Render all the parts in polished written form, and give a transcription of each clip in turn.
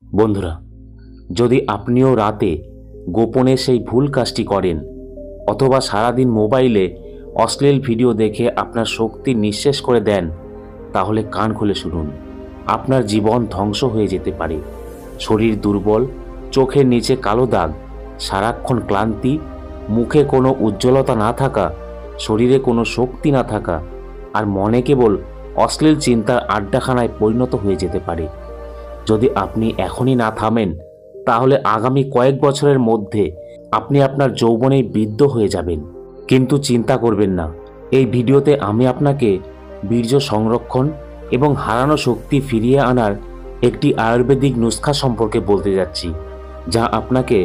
বন্ধুরা, যদি আপনিও রাতে গোপনে সেই ভুল কাজটি করেন অথবা সারাদিন মোবাইলে অশ্লীল ভিডিও দেখে আপনার শক্তি নিঃশেষ করে দেন, তাহলে কান খুলে শুনুন। আপনার জীবন ধ্বংস হয়ে যেতে পারে। শরীর দুর্বল, চোখের নিচে কালো দাগ, সারাক্ষণ ক্লান্তি, মুখে কোনো উজ্জ্বলতা না থাকা, শরীরে কোনো শক্তি না থাকা আর মনে কেবল অশ্লীল চিন্তার আড্ডাখানায় পরিণত হয়ে যেতে পারে। যদি আপনি এখনই না থামেন, তাহলে আগামী কয়েক বছরের মধ্যে আপনি আপনার যৌবনেই বৃদ্ধ হয়ে যাবেন। কিন্তু চিন্তা করবেন না, এই ভিডিওতে আমি আপনাকে বীর্য সংরক্ষণ এবং হারানো শক্তি ফিরিয়ে আনার একটি আয়ুর্বেদিক নুস্খা সম্পর্কে বলতে যাচ্ছি, যা আপনাকে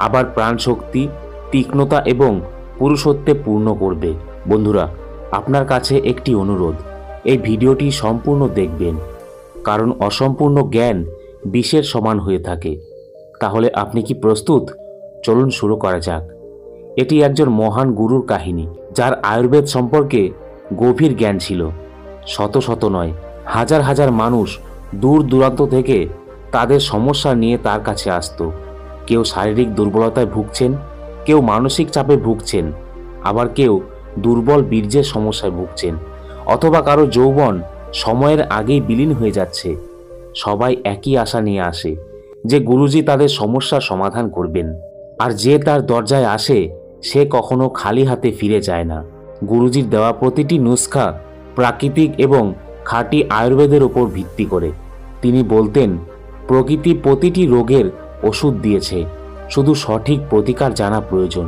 আবার প্রাণশক্তি, তীক্ষ্ণতা এবং পুরুষত্বে পূর্ণ করবে। বন্ধুরা, আপনার কাছে একটি অনুরোধ, এই ভিডিওটি সম্পূর্ণ দেখবেন, কারণ অসম্পূর্ণ জ্ঞান বিষের সমান হয়ে থাকে। তাহলে আপনি কি প্রস্তুত? চলুন শুরু করা যাক। এটি একজন মহান গুরুর কাহিনী, যার আয়ুর্বেদ সম্পর্কে গভীর জ্ঞান ছিল। শত শত নয়, হাজার হাজার মানুষ দূর দূরান্ত থেকে তাদের সমস্যা নিয়ে তার কাছে আসত। কেউ শারীরিক দুর্বলতায় ভুগছেন, কেউ মানসিক চাপে ভুগছেন, আবার কেউ দুর্বল বীর্যের সমস্যায় ভুগছেন, অথবা কারো যৌবন সময়ের আগেই বিলীন হয়ে যাচ্ছে। সবাই একই আশা নিয়ে আসে যে গুরুজি তাদের সমস্যার সমাধান করবেন। আর যে তার দরজায় আসে, সে কখনো খালি হাতে ফিরে যায় না। গুরুজির দেওয়া প্রতিটি নুস্খা প্রাকৃতিক এবং খাঁটি আয়ুর্বেদের উপর ভিত্তি করে। তিনি বলতেন, প্রকৃতি প্রতিটি রোগের ওষুধ দিয়েছে, শুধু সঠিক প্রতিকার জানা প্রয়োজন।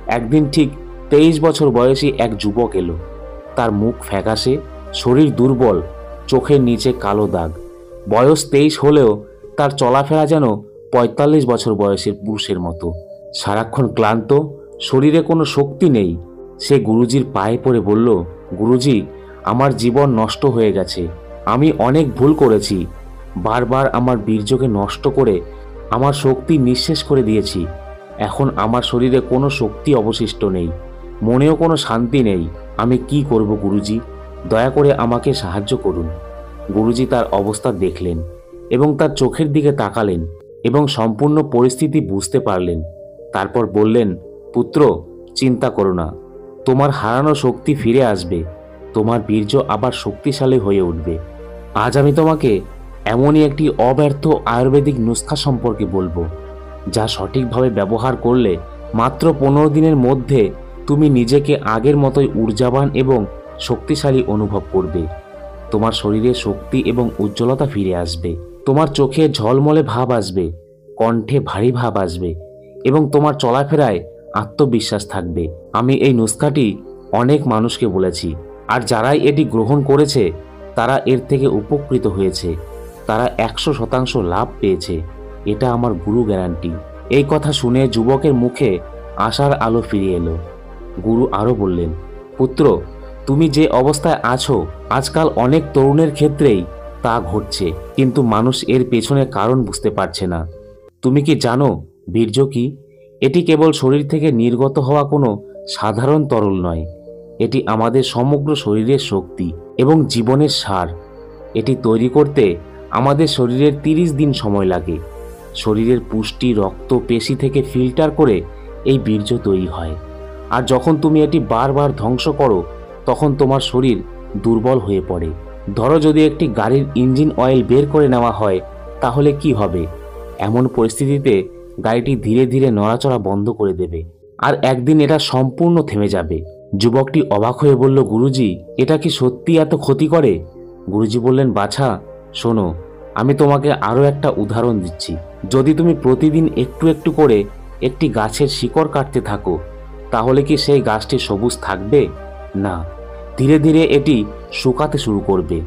একদিন ঠিক 23 বছর বয়সী এক যুবক এলো। তার মুখ ফ্যাকাশে, শরীর দুর্বল, চোখের নিচে কালো দাগ। বয়স 23 হলেও তার চলাফেরা যেন 45 বছর বয়সের পুরুষের মতো। সারাক্ষণ ক্লান্ত, শরীরে কোনো শক্তি নেই। সে গুরুজির পায়ে পড়ে বলল, গুরুজি, আমার জীবন নষ্ট হয়ে গেছে। আমি অনেক ভুল করেছি। বারবার আমার বীর্যকে নষ্ট করে আমার শক্তি নিঃশেষ করে দিয়েছি। এখন আমার শরীরে কোনো শক্তি অবশিষ্ট নেই, মনেও কোনো শান্তি নেই। আমি কি করব গুরুজি? দয়া করে আমাকে সাহায্য করুন। গুরুজি তার অবস্থা দেখলেন এবং তার চোখের দিকে তাকালেন এবং সম্পূর্ণ পরিস্থিতি বুঝতে পারলেন। তারপর বললেন, পুত্র, চিন্তা করো না, তোমার হারানো শক্তি ফিরে আসবে, তোমার বীর্য আবার শক্তিশালী হয়ে উঠবে। আজ আমি তোমাকে এমনই একটি অব্যর্থ আয়ুর্বেদিক নুস্খা সম্পর্কে বলবো, যা সঠিকভাবে ব্যবহার করলে মাত্র 15 দিনের মধ্যে তুমি নিজেকে আগের মতোই ঊর্জাবান এবং শক্তিশালী অনুভব করবে। তোমার শরীরে শক্তি এবং উজ্জ্বলতা ফিরে আসবে, তোমার চোখে ঝলমলে ভাব আসবে, কণ্ঠে ভারী ভাব আসবে এবং তোমার চলাফেরায় আত্মবিশ্বাস থাকবে। আমি এই নুস্খাটি অনেক মানুষকে বলেছি, আর যারাই এটি গ্রহণ করেছে তারা এর থেকে উপকৃত হয়েছে। তারা 100% লাভ পেয়েছে। এটা আমার গুরু গ্যারান্টি। এই কথা শুনে যুবকের মুখে আশার আলো ফিরে এলো। গুরু আরও বললেন, পুত্র, তুমি যে অবস্থায় আছো, আজকাল অনেক তরুণের ক্ষেত্রেই তা ঘটছে, কিন্তু মানুষ এর পেছনে কারণ বুঝতে পারছে না। তুমি কি জানো বীর্য কি? এটি কেবল শরীর থেকে নির্গত হওয়া কোনো সাধারণ তরল নয়। এটি আমাদের সমগ্র শরীরের শক্তি এবং জীবনের সার। এটি তৈরি করতে আমাদের শরীরের 30 দিন সময় লাগে। শরীরের পুষ্টি, রক্ত, পেশি থেকে ফিল্টার করে এই বীর্য তৈরি হয়। আর যখন তুমি এটি বারবার ধ্বংস করো, তখন তোমার শরীর দুর্বল হয়ে পড়ে। ধরো, যদি একটি গাড়ির ইঞ্জিন অয়েল বের করে নেওয়া হয়, তাহলে কি হবে? এমন পরিস্থিতিতে গাড়িটি ধীরে ধীরে নড়াচড়া বন্ধ করে দেবে, আর একদিন এটা সম্পূর্ণ থেমে যাবে। যুবকটি অবাক হয়ে বলল, গুরুজি, এটা কি সত্যি এত ক্ষতি করে? গুরুজি বললেন, বাছা, শোনো, আমি তোমাকে আরও একটা উদাহরণ দিচ্ছি। যদি তুমি প্রতিদিন একটু একটু করে একটি গাছের শিকড় কাটতে থাকো, তাহলে কি সেই গাছটি সবুজ থাকবে? না, ধীরে ধীরে এটি শুকাতে শুরু করবে,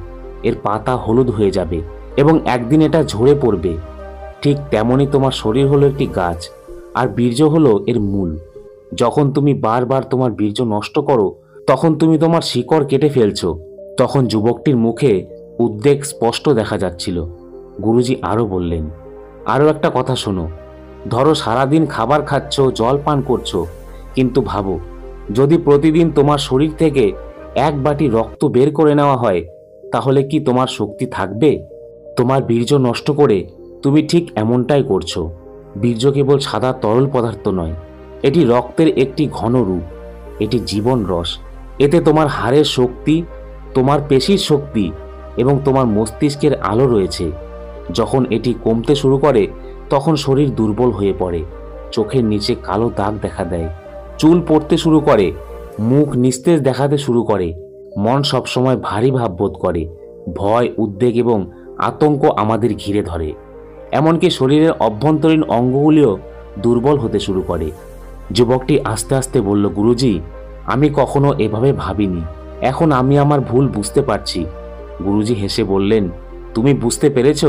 এর পাতা হলুদ হয়ে যাবে এবং একদিন এটা ঝরে পড়বে। ঠিক তেমনই তোমার শরীর হলো একটি গাছ, আর বীর্য হলো এর মূল। যখন তুমি বারবার তোমার বীর্য নষ্ট করো, তখন তুমি তোমার শিকড় কেটে ফেলছো। তখন যুবকটির মুখে উদ্বেগ স্পষ্ট দেখা যাচ্ছিল। গুরুজি আরও বললেন, আরও একটা কথা শোনো। ধরো, সারাদিন খাবার খাচ্ছ, জল পান করছো, কিন্তু ভাবো, যদি প্রতিদিন তোমার শরীর থেকে 1 বাটি রক্ত বের করে নেওয়া হয়, তাহলে কি তোমার শক্তি থাকবে? তোমার বীর্য নষ্ট করে তুমি ঠিক এমনটাই করছো। বীর্য কেবল সাদা তরল পদার্থ নয়, এটি রক্তের একটি ঘন রূপ, এটি জীবন রস। এতে তোমার হাড়ের শক্তি, তোমার পেশির শক্তি এবং তোমার মস্তিষ্কের আলো রয়েছে। যখন এটি কমতে শুরু করে তখন শরীর দুর্বল হয়ে পড়ে, চোখের নিচে কালো দাগ দেখা দেয়, চুল পড়তে শুরু করে, মুখ নিস্তেজ দেখাতে শুরু করে, মন সবসময় ভারী ভাব বোধ করে, ভয়, উদ্বেগ এবং আতঙ্ক আমাদের ঘিরে ধরে। এমনকি শরীরের অভ্যন্তরীণ অঙ্গগুলিও দুর্বল হতে শুরু করে। যুবকটি আস্তে আস্তে বলল, গুরুজি, আমি কখনো এভাবে ভাবিনি। এখন আমি আমার ভুল বুঝতে পারছি। গুরুজি হেসে বললেন, তুমি বুঝতে পেরেছ?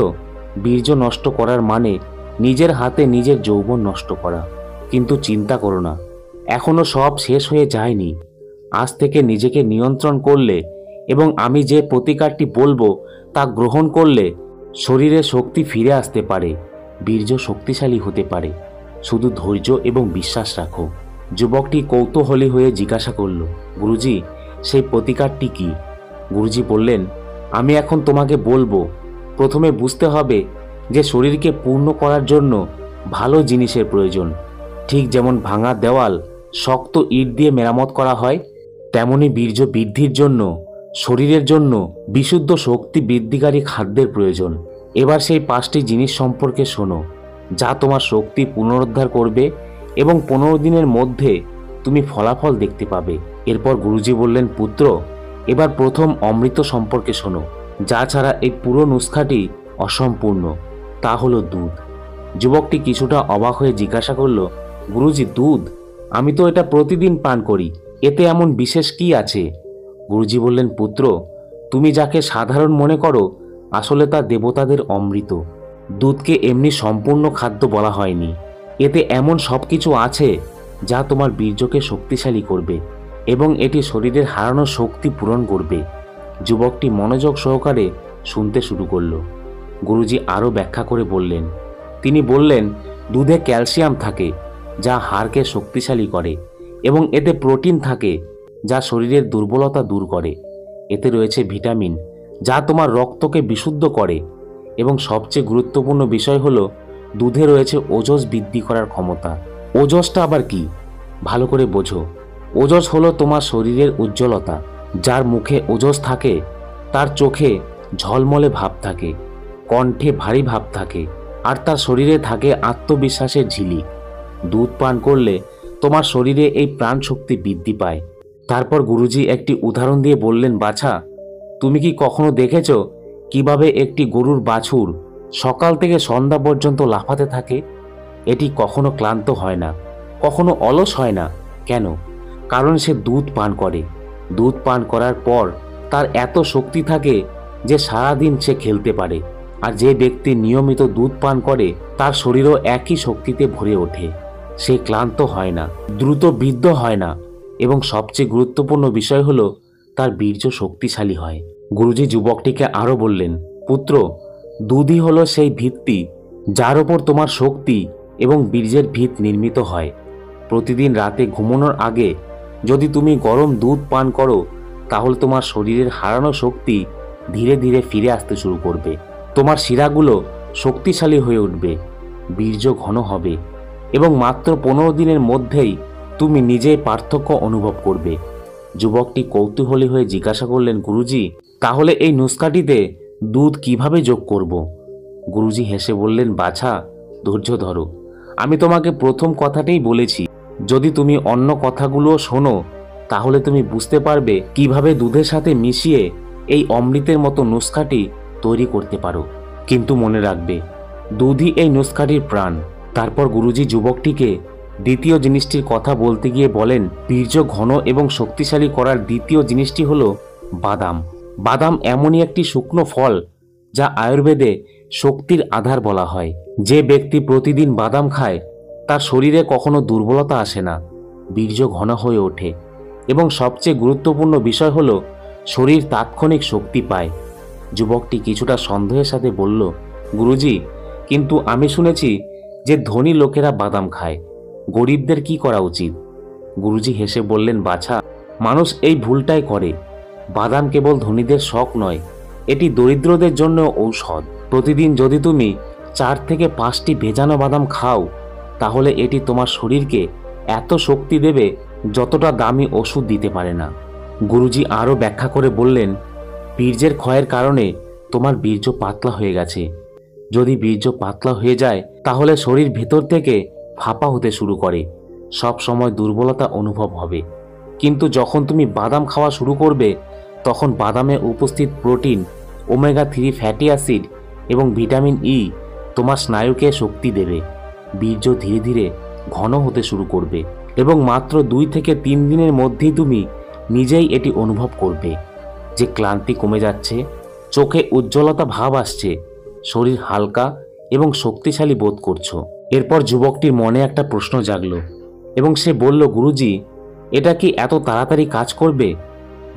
বীর্য নষ্ট করার মানে নিজের হাতে নিজের যৌবন নষ্ট করা। কিন্তু চিন্তা করো না, এখনো সব শেষ হয়ে যায়নি। আজ থেকে নিজেকে নিয়ন্ত্রণ করলে এবং আমি যে প্রতিকারটি বলবো তা গ্রহণ করলে শরীরে শক্তি ফিরে আসতে পারে, বীর্য শক্তিশালী হতে পারে। শুধু ধৈর্য এবং বিশ্বাস রাখো। যুবকটি কৌতূহলী হয়ে জিজ্ঞাসা করল, গুরুজি, সেই প্রতিকারটি কি? গুরুজি বললেন, আমি এখন তোমাকে বলবো। প্রথমে বুঝতে হবে যে শরীরকে পূর্ণ করার জন্য ভালো জিনিসের প্রয়োজন। ঠিক যেমন ভাঙা দেওয়াল শক্ত ইট দিয়ে মেরামত করা হয়, তেমনি বীর্য বৃদ্ধির জন্য শরীরের জন্য বিশুদ্ধ শক্তি বৃদ্ধিকারী খাদ্যের প্রয়োজন। এবার সেই 5টি জিনিস সম্পর্কে শোনো, যা তোমার শক্তি পুনরুদ্ধার করবে এবং 15 দিনের মধ্যে তুমি ফলাফল দেখতে পাবে। এরপর গুরুজি বললেন, পুত্র, এবার প্রথম অমৃত সম্পর্কে শোনো, যা ছাড়া এই পুরো নুস্খাটি অসম্পূর্ণ। তা হলো দুধ। যুবকটি কিছুটা অবাক হয়ে জিজ্ঞাসা করল, গুরুজি, দুধ? আমি তো এটা প্রতিদিন পান করি, এতে এমন বিশেষ কি আছে? গুরুজি বললেন, পুত্র, তুমি যাকে সাধারণ মনে করো আসলে তা দেবতাদের অমৃত। দুধকে এমনি সম্পূর্ণ খাদ্য বলা হয়নি। এতে এমন সব কিছু আছে যা তোমার বীর্যকে শক্তিশালী করবে এবং এটি শরীরের হারানো শক্তি পূরণ করবে। যুবকটি মনোযোগ সহকারে শুনতে শুরু করল। গুরুজি আরও ব্যাখ্যা করে বললেন, তিনি বললেন, দুধে ক্যালসিয়াম থাকে যা হাড়কে শক্তিশালী করে এবং এতে প্রোটিন থাকে যা শরীরের দুর্বলতা দূর করে। এতে রয়েছে ভিটামিন যা তোমার রক্তকে বিশুদ্ধ করে এবং সবচেয়ে গুরুত্বপূর্ণ বিষয় হলো দুধে রয়েছে ওজস বৃদ্ধি করার ক্ষমতা। ওজসটা আবার কি? ভালো করে বোঝো। ওজস হলো তোমার শরীরের উজ্জ্বলতা। যার মুখে ওজস থাকে তার চোখে ঝলমলে ভাব থাকে, কণ্ঠে ভারী ভাব থাকে, আর তার শরীরে থাকে আত্মবিশ্বাসের ঝিলিক। দুধ পান করলে তোমার শরীরে এই প্রাণ শক্তি বৃদ্ধি পায়। তারপর গুরুজি একটি উদাহরণ দিয়ে বললেন, বাছা, তুমি কি কখনো দেখেছ কিভাবে একটি গরুর বাছুর সকাল থেকে সন্ধ্যা পর্যন্ত লাফাতে থাকে? এটি কখনো ক্লান্ত হয় না, কখনো অলস হয় না। কেন? কারণ সে দুধ পান করে। দুধ পান করার পর তার এত শক্তি থাকে যে সারাদিন সে খেলতে পারে। আর যে ব্যক্তি নিয়মিত দুধ পান করে তার শরীরও একই শক্তিতে ভরে ওঠে। সে ক্লান্ত হয় না, দ্রুত বৃদ্ধ হয় না এবং সবচেয়ে গুরুত্বপূর্ণ বিষয় হলো তার বীর্য শক্তিশালী হয়। গুরুজি যুবকটিকে আরও বললেন, পুত্র, দুধই হলো সেই ভিত্তি যার ওপর তোমার শক্তি এবং বীর্যের ভিত নির্মিত হয়। প্রতিদিন রাতে ঘুমানোর আগে যদি তুমি গরম দুধ পান করো তাহলে তোমার শরীরের হারানো শক্তি ধীরে ধীরে ফিরে আসতে শুরু করবে। তোমার শিরাগুলো শক্তিশালী হয়ে উঠবে, বীর্য ঘন হবে এবং মাত্র 15 দিনের মধ্যেই তুমি নিজেই পার্থক্য অনুভব করবে। যুবকটি কৌতূহলী হয়ে জিজ্ঞাসা করলেন, গুরুজি, তাহলে এই নুস্খাটিতে দুধ কিভাবে যোগ করব? গুরুজি হেসে বললেন, বাছা, ধৈর্য ধরো। আমি তোমাকে প্রথম কথাটাই বলেছি। যদি তুমি অন্য কথাগুলো শোনো তাহলে তুমি বুঝতে পারবে কিভাবে দুধের সাথে মিশিয়ে এই অমৃতের মতো নুস্খাটি তৈরি করতে পারো। কিন্তু মনে রাখবে, দুধই এই নুস্খাটির প্রাণ। তারপর গুরুজি যুবকটিকে দ্বিতীয় জিনিসটির কথা বলতে গিয়ে বলেন, বীর্য ঘন এবং শক্তিশালী করার দ্বিতীয় জিনিসটি হলো বাদাম। বাদাম এমনই একটি শুকনো ফল যা আয়ুর্বেদে শক্তির আধার বলা হয়। যে ব্যক্তি প্রতিদিন বাদাম খায় তার শরীরে কখনো দুর্বলতা আসে না, বীর্য ঘন হয়ে ওঠে এবং সবচেয়ে গুরুত্বপূর্ণ বিষয় হলো শরীর তাৎক্ষণিক শক্তি পায়। যুবকটি কিছুটা সন্দেহের সাথে বলল, গুরুজি, কিন্তু আমি শুনেছি যে ধনী লোকেরা বাদাম খায়, গরিবদের কি করা উচিত? গুরুজি হেসে বললেন, বাছা, মানুষ এই ভুলটাই করে। বাদাম কেবল ধনীদের শখ নয়, এটি দরিদ্রদের জন্য ঔষধ। প্রতিদিন যদি তুমি 4 থেকে 5টি ভেজানো বাদাম খাও, তাহলে এটি তোমার শরীরকে এত শক্তি দেবে যতটা দামি ওষুধ দিতে পারে না। গুরুজি আরও ব্যাখ্যা করে বললেন, বীর্যের ক্ষয়ের কারণে তোমার বীর্য পাতলা হয়ে গেছে। যদি বীর্য পাতলা হয়ে যায় তাহলে শরীর ভেতর থেকে ফাঁপা হতে শুরু করে, সব সময় দুর্বলতা অনুভব হবে। কিন্তু যখন তুমি বাদাম খাওয়া শুরু করবে তখন বাদামে উপস্থিত প্রোটিন, ওমেগা 3 ফ্যাটি অ্যাসিড এবং ভিটামিন ই তোমার স্নায়ুকে শক্তি দেবে। বীর্য ধীরে ধীরে ঘন হতে শুরু করবে এবং মাত্র 2 থেকে 3 দিনের মধ্যেই তুমি নিজেই এটি অনুভব করবে যে ক্লান্তি কমে যাচ্ছে, চোখে উজ্জ্বলতা ভাব আসছে, শরীর হালকা এবং শক্তিশালী বোধ করছো। এরপর যুবকটির মনে একটা প্রশ্ন জাগলো এবং সে বলল, গুরুজি, এটা কি এত তাড়াতাড়ি কাজ করবে?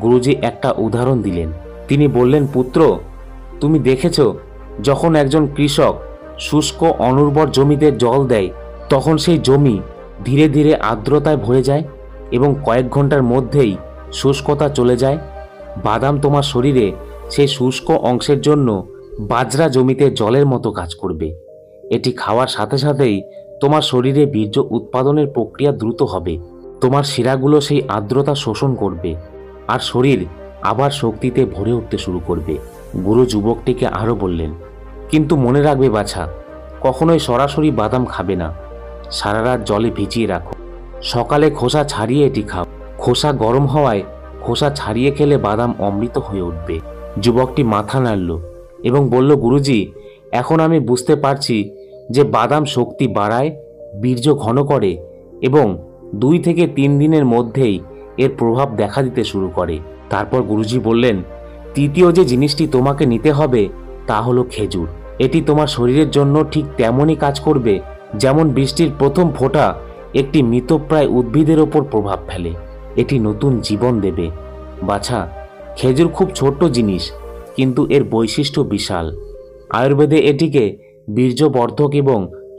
গুরুজি একটা উদাহরণ দিলেন। তিনি বললেন, পুত্র, তুমি দেখেছ যখন একজন কৃষক শুষ্ক অনুর্বর জমিতে জল দেয় তখন সেই জমি ধীরে ধীরে আর্দ্রতায় ভরে যায় এবং কয়েক ঘন্টার মধ্যেই শুষ্কতা চলে যায়। বাদাম তোমার শরীরে সেই শুষ্ক অংশের জন্য বাজরা জমিতে জলের মতো কাজ করবে। এটি খাওয়ার সাথে সাথেই তোমার শরীরে বীর্য উৎপাদনের প্রক্রিয়া দ্রুত হবে। তোমার শিরাগুলো সেই আর্দ্রতা শোষণ করবে আর শরীর আবার শক্তিতে ভরে উঠতে শুরু করবে। গুরু যুবকটিকে আরও বললেন, কিন্তু মনে রাখবে বাছা, কখনোই সরাসরি বাদাম খাবে না। সারা রাত জলে ভিজিয়ে রাখো, সকালে খোসা ছাড়িয়ে এটি খাও। খোসা গরম হওয়ায় খোসা ছাড়িয়ে খেলে বাদাম অমৃত হয়ে উঠবে। যুবকটি মাথা নাড়ল এবং বলল, গুরুজি, এখন আমি বুঝতে পারছি যে বাদাম শক্তি বাড়ায়, বীর্য ঘন করে এবং 2 থেকে 3 দিনের মধ্যেই এর প্রভাব দেখা দিতে শুরু করে। তারপর গুরুজি বললেন, তৃতীয় যে জিনিসটি তোমাকে নিতে হবে তা হলো খেজুর। এটি তোমার শরীরের জন্য ঠিক তেমনই কাজ করবে যেমন বৃষ্টির প্রথম ফোঁটা একটি মৃতপ্রায় উদ্ভিদের ওপর প্রভাব ফেলে। এটি নতুন জীবন দেবে। বাছা, খেজুর খুব ছোট্ট জিনিস, কিন্তু এর বৈশিষ্ট্য বিশাল। আয়ুর্বেদে এটিকে বীর্যবর্ধক এবং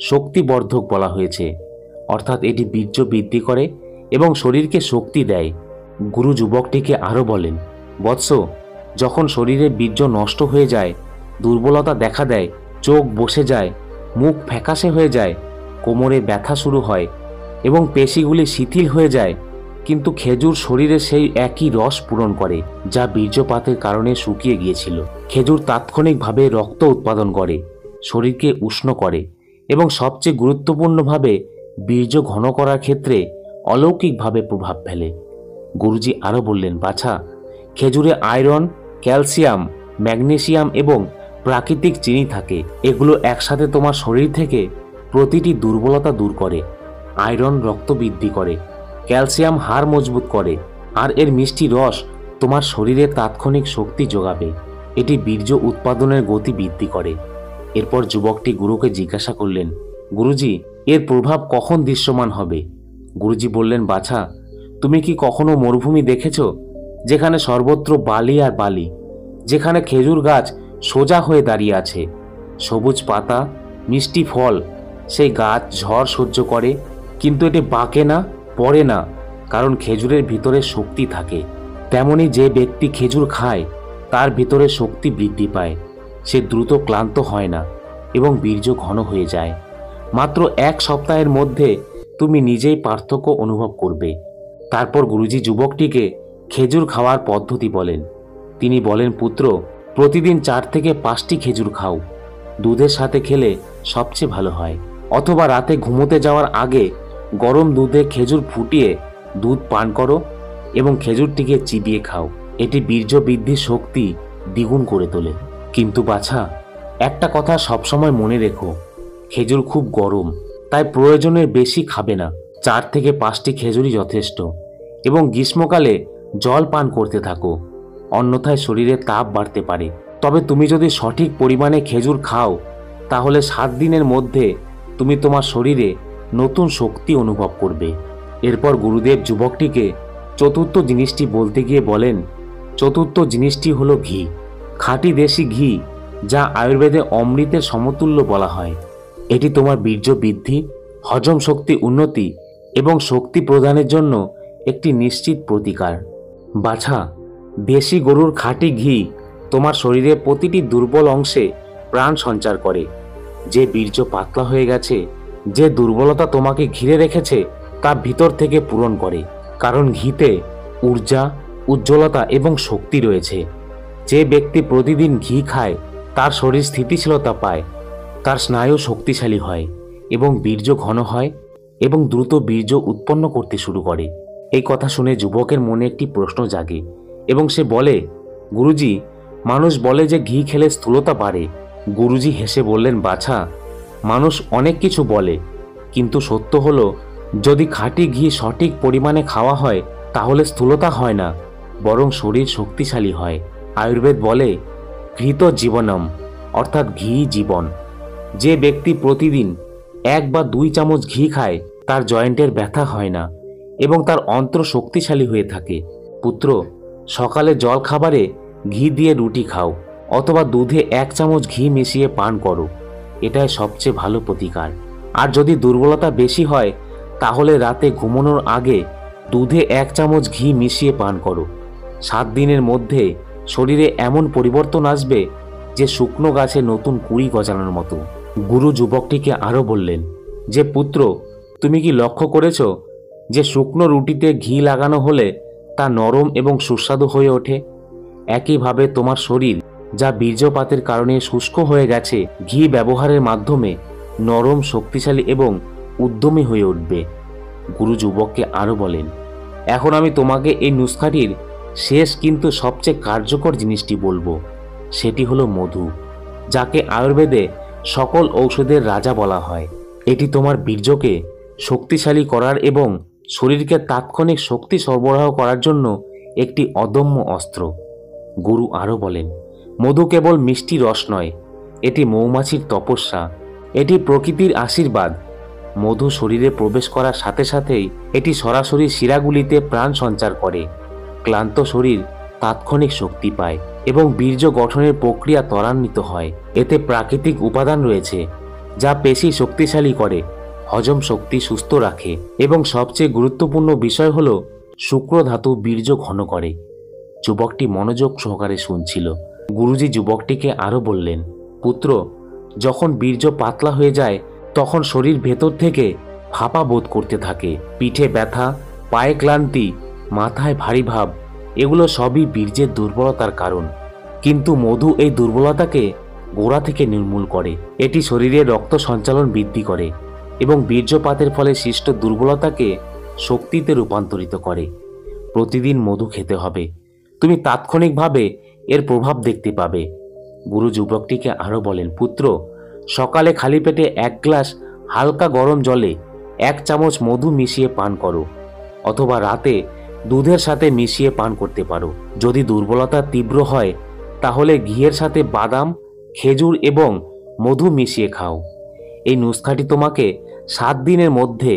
শক্তিবর্ধক বলা হয়েছে, অর্থাৎ এটি বীর্য বৃদ্ধি করে এবং শরীরকে শক্তি দেয়। গুরু যুবকটিকে আরও বলেন, বৎস, যখন শরীরে বীর্য নষ্ট হয়ে যায়, দুর্বলতা দেখা দেয়, চোখ বসে যায়, মুখ ফ্যাকাশে হয়ে যায়, কোমরে ব্যথা শুরু হয় এবং পেশিগুলি শিথিল হয়ে যায়, কিন্তু খেজুর শরীরে সেই একই রস পূরণ করে যা বীর্যপাতের কারণে শুকিয়ে গিয়েছিল। খেজুর তাৎক্ষণিকভাবে রক্ত উৎপাদন করে, শরীরকে উষ্ণ করে এবং সবচেয়ে গুরুত্বপূর্ণভাবে বীর্য ঘন করার ক্ষেত্রে অলৌকিকভাবে প্রভাব ফেলে। গুরুজি আরও বললেন, বাছা, খেজুরে আয়রন, ক্যালসিয়াম, ম্যাগনেসিয়াম এবং প্রাকৃতিক চিনি থাকে। এগুলো একসাথে তোমার শরীর থেকে প্রতিটি দুর্বলতা দূর করে। আয়রন রক্ত বৃদ্ধি করে, ক্যালসিয়াম হাড় মজবুত করে, আর এর মিষ্টি রস তোমার শরীরে তাৎক্ষণিক শক্তি যোগাবে। এটি বীর্য উৎপাদনের গতি বৃদ্ধি করে। এরপর যুবকটি গুরুকে জিজ্ঞাসা করলেন, গুরুজি, এর প্রভাব কখন দৃশ্যমান হবে? গুরুজি বললেন, বাছা, তুমি কি কখনো মরুভূমি দেখেছ যেখানে সর্বত্র বালি আর বালি, যেখানে খেজুর গাছ সোজা হয়ে দাঁড়িয়ে আছে, সবুজ পাতা, মিষ্টি ফল, সেই গাছ ঝড় সহ্য করে কিন্তু এটি বাঁকে না, পড়ে না, কারণ খেজুরের ভিতরে শক্তি থাকে। তেমনি যে ব্যক্তি খেজুর খায় তার ভিতরে শক্তি বৃদ্ধি পায়, সে দ্রুত ক্লান্ত হয় না এবং বীর্য ঘন হয়ে যায়। মাত্র 1 সপ্তাহের মধ্যে তুমি নিজেই পার্থক্য অনুভব করবে। তারপর গুরুজি যুবকটিকে খেজুর খাওয়ার পদ্ধতি বলেন। তিনি বলেন, পুত্র, প্রতিদিন 4 থেকে 5টি খেজুর খাও। দুধের সাথে খেলে সবচেয়ে ভালো হয়, অথবা রাতে ঘুমোতে যাওয়ার আগে গরম দুধে খেজুর ফুটিয়ে দুধ পান করো এবং খেজুরটিকে চিবিয়ে খাও। এটি বীর্য বৃদ্ধির শক্তি দ্বিগুণ করে তোলে। কিন্তু বাছা, একটা কথা সবসময় মনে রেখো, খেজুর খুব গরম, তাই প্রয়োজনের বেশি খাবে না। 4 থেকে 5টি খেজুরই যথেষ্ট এবং গ্রীষ্মকালে জল পান করতে থাকো, অন্যথায় শরীরে তাপ বাড়তে পারে। তবে তুমি যদি সঠিক পরিমাণে খেজুর খাও তাহলে 7 দিনের মধ্যে তুমি তোমার শরীরে নতুন শক্তি অনুভব করবে। এরপর গুরুদেব যুবকটিকে চতুর্থ জিনিসটি বলতে গিয়ে বলেন, চতুর্থ জিনিসটি হলো ঘি, খাঁটি দেশি ঘি, যা আয়ুর্বেদে অমৃতের সমতুল্য বলা হয়। এটি তোমার বীর্য বৃদ্ধি, হজম শক্তি উন্নতি এবং শক্তি প্রদানের জন্য একটি নিশ্চিত প্রতিকার। বাছা, দেশি গরুর খাঁটি ঘি তোমার শরীরে প্রতিটি দুর্বল অংশে প্রাণ সঞ্চার করে যে বীর্য পাতলা হয়ে গেছে, যে দুর্বলতা তোমাকে ঘিরে রেখেছে তা ভিতর থেকে পূরণ করে। কারণ ঘিতে ঊর্জা, উজ্জ্বলতা এবং শক্তি রয়েছে। যে ব্যক্তি প্রতিদিন ঘি খায় তার শরীর স্থিতিশীলতা পায়, তার স্নায়ু শক্তিশালী হয় এবং বীর্য ঘন হয় এবং দ্রুত বীর্য উৎপন্ন করতে শুরু করে। এই কথা শুনে যুবকের মনে একটি প্রশ্ন জাগে এবং সে বলে, গুরুজি, মানুষ বলে যে ঘি খেলে স্থূলতা বাড়ে। গুরুজি হেসে বললেন, বাছা, মানুষ অনেক কিছু বলে, কিন্তু সত্য হলো যদি খাঁটি ঘি সঠিক পরিমাণে খাওয়া হয় তাহলে স্থূলতা হয় না, বরং শরীর শক্তিশালী হয়। আয়ুর্বেদ বলে ঘৃত জীবনম, অর্থাৎ ঘি জীবন। যে ব্যক্তি প্রতিদিন 1 বা 2 চামচ ঘি খায় তার জয়েন্টের ব্যথা হয় না এবং তার অন্ত্র শক্তিশালী হয়ে থাকে। পুত্র, সকালে জল খাবারে ঘি দিয়ে রুটি খাও অথবা দুধে 1 চামচ ঘি মিশিয়ে পান করো, এটাই সবচেয়ে ভালো প্রতিকার। আর যদি দুর্বলতা বেশি হয় তাহলে রাতে ঘুমানোর আগে দুধে 1 চামচ ঘি মিশিয়ে পান করো। 7 দিনের মধ্যে শরীরে এমন পরিবর্তন আসবে যে শুকনো গাছে নতুন কুড়ি গজানোর মতো। গুরু যুবকটিকে আরও বললেন যে, পুত্র, তুমি কি লক্ষ্য করেছ যে শুকনো রুটিতে ঘি লাগানো হলে তা নরম এবং সুস্বাদু হয়ে ওঠে? একইভাবে তোমার শরীর যা বীর্যপাতের কারণে শুষ্ক হয়ে গেছে, ঘি ব্যবহারের মাধ্যমে নরম, শক্তিশালী এবং উদ্যমী হয়ে উঠবে। গুরু যুবককে আরও বলেন, এখন আমি তোমাকে এই নুস্খাটির শেষ কিন্তু সবচেয়ে কার্যকর জিনিসটি বলবো। সেটি হলো মধু, যাকে আয়ুর্বেদে সকল ঔষধের রাজা বলা হয়। এটি তোমার বীর্যকে শক্তিশালী করার এবং শরীরকে তাৎক্ষণিক শক্তি সরবরাহ করার জন্য একটি অদম্য অস্ত্র। গুরু আরও বলেন, মধু কেবল মিষ্টি রস নয়, এটি মৌমাছির তপস্যা, এটি প্রকৃতির আশীর্বাদ। মধু শরীরে প্রবেশ করার সাথে সাথেই এটি সরাসরি শিরাগুলিতে প্রাণ সঞ্চার করে। ক্লান্ত শরীর তাৎক্ষণিক শক্তি পায় এবং বীর্য গঠনের প্রক্রিয়া ত্বরান্বিত হয়। এতে প্রাকৃতিক উপাদান রয়েছে যা পেশি শক্তিশালী করে, হজম শক্তি সুস্থ রাখে এবং সবচেয়ে গুরুত্বপূর্ণ বিষয় হল শুক্র ধাতু বীর্য ঘন করে। যুবকটি মনোযোগ সহকারে শুনছিল। গুরুজি যুবকটিকে আরও বললেন, পুত্র, যখন বীর্য পাতলা হয়ে যায় তখন শরীর ভেতর থেকে ফাঁপা বোধ করতে থাকে। পিঠে ব্যথা, পায়ে ক্লান্তি, মাথায় ভারী ভাব, এগুলো সবই বীর্যের দুর্বলতার কারণ। কিন্তু মধু এই দুর্বলতাকে গোড়া থেকে নির্মূল করে। এটি শরীরে রক্ত সঞ্চালন বৃদ্ধি করে এবং বীর্যপাতের ফলে সৃষ্ট দুর্বলতাকে শক্তিতে রূপান্তরিত করে। প্রতিদিন মধু খেতে হবে, তুমি তাৎক্ষণিকভাবে এর প্রভাব দেখতে পাবে। গুরু যুবকটিকে আরও বলেন, পুত্র, সকালে খালি পেটে 1 গ্লাস হালকা গরম জলে 1 চামচ মধু মিশিয়ে পান করো অথবা রাতে দুধের সাথে মিশিয়ে পান করতে পারো। যদি দুর্বলতা তীব্র হয় তাহলে ঘিয়ের সাথে বাদাম, খেজুর এবং মধু মিশিয়ে খাও। এই নুস্খাটি তোমাকে 7 দিনের মধ্যে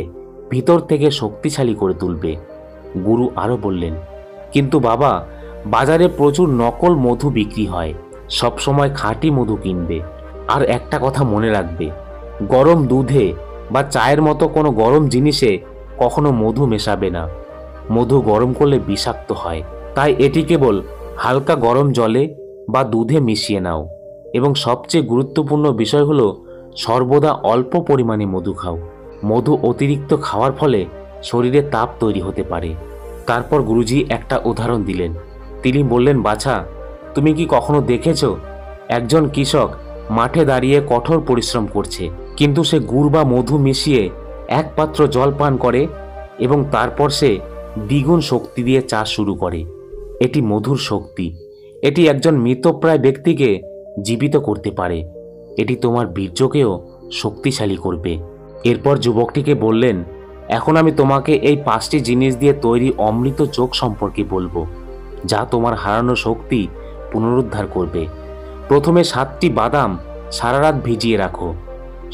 ভিতর থেকে শক্তিশালী করে তুলবে। গুরু আরও বললেন, কিন্তু বাবা, বাজারে প্রচুর নকল মধু বিক্রি হয়, সবসময় খাঁটি মধু কিনবে। আর একটা কথা মনে রাখবে, গরম দুধে বা চায়ের মতো কোনো গরম জিনিসে কখনো মধু মেশাবে না। মধু গরম করলে বিষাক্ত হয়, তাই এটি কেবল হালকা গরম জলে বা দুধে মিশিয়ে নাও। এবং সবচেয়ে গুরুত্বপূর্ণ বিষয় হলো সর্বদা অল্প পরিমাণে মধু খাও। মধু অতিরিক্ত খাওয়ার ফলে শরীরে তাপ তৈরি হতে পারে। তারপর গুরুজি একটা উদাহরণ দিলেন। তিনি বললেন, বাছা, তুমি কি কখনো দেখেছ একজন কৃষক মাঠে দাঁড়িয়ে কঠোর পরিশ্রম করছে, কিন্তু সে গুড় বা মধু মিশিয়ে 1 পাত্র জল পান করে এবং তারপর সে দ্বিগুণ শক্তি দিয়ে চাষ শুরু করে। এটি মধুর শক্তি। এটি একজন মৃতপ্রায় ব্যক্তিকে জীবিত করতে পারে। এটি তোমার বীর্যকেও শক্তিশালী করবে। এরপর যুবকটিকে বললেন, এখন আমি তোমাকে এই 5টি জিনিস দিয়ে তৈরি অমৃত চোখ সম্পর্কে বলবো, যা তোমার হারানো শক্তি পুনরুদ্ধার করবে। প্রথমে 7টি বাদাম সারা রাত ভিজিয়ে রাখো,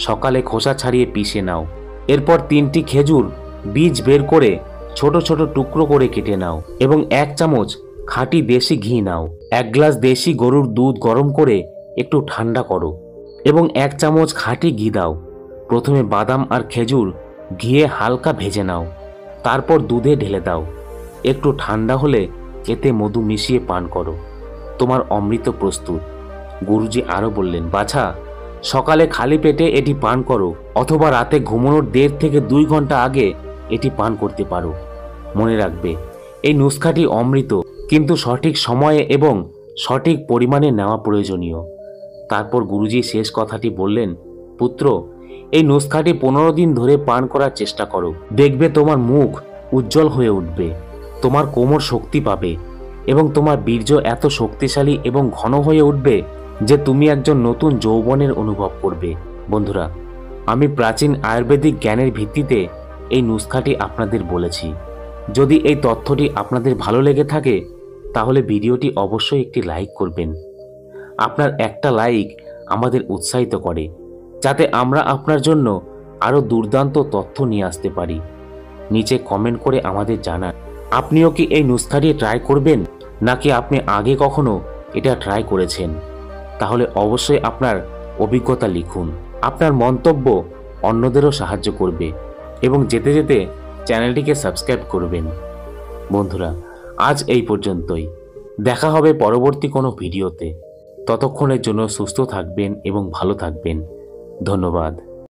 সকালে খোসা ছাড়িয়ে পিষে নাও। এরপর 3টি খেজুর বীজ বের করে ছোট ছোট টুকরো করে কেটে নাও এবং 1 চামচ খাঁটি দেশি ঘি নাও। 1 গ্লাস দেশি গরুর দুধ গরম করে একটু ঠান্ডা করো এবং 1 চামচ খাঁটি ঘি দাও। প্রথমে বাদাম আর খেজুর ঘিয়ে হালকা ভেজে নাও, তারপর দুধে ঢেলে দাও। একটু ঠান্ডা হলে এতে মধু মিশিয়ে পান করো, তোমার অমৃত প্রস্তুত। গুরুজি আরও বললেন, বাছা, সকালে খালি পেটে এটি পান করো অথবা রাতে ঘুমানোর 1.5 থেকে 2 ঘন্টা আগে এটি পান করতে পারো। মনে রাখবে, এই নুস্খাটি অমৃত, কিন্তু সঠিক সময়ে এবং সঠিক পরিমাণে নেওয়া প্রয়োজনীয়। তারপর গুরুজি শেষ কথাটি বললেন, পুত্র, এই নুস্খাটি 15 দিন ধরে পান করার চেষ্টা করো। দেখবে তোমার মুখ উজ্জ্বল হয়ে উঠবে, তোমার কোমর শক্তি পাবে এবং তোমার বীর্য এত শক্তিশালী এবং ঘন হয়ে উঠবে যে তুমি একজন নতুন যৌবনের অনুভব করবে। বন্ধুরা, আমি প্রাচীন আয়ুর্বেদিক জ্ঞানের ভিত্তিতে এই নুস্খাটি আপনাদের বলেছি। যদি এই তথ্যটি আপনাদের ভালো লেগে থাকে তাহলে ভিডিওটি অবশ্যই একটি লাইক করবেন। আপনার একটা লাইক আমাদের উৎসাহিত করে যাতে আমরা আপনার জন্য আরও দুর্দান্ত তথ্য নিয়ে আসতে পারি। নিচে কমেন্ট করে আমাদের জানান আপনিও কি এই নুস্খাটি ট্রাই করবেন, নাকি আপনি আগে কখনো এটা ট্রাই করেছেন। তাহলে অবশ্যই আপনার অভিজ্ঞতা লিখুন। আপনার মন্তব্য অন্যদেরও সাহায্য করবে এবং যেতে যেতে চ্যানেলটিকে সাবস্ক্রাইব করবেন। বন্ধুরা, আজ এই পর্যন্তই। দেখা হবে পরবর্তী কোনো ভিডিওতে। ততক্ষণের জন্য সুস্থ থাকবেন এবং ভালো থাকবেন। ধন্যবাদ।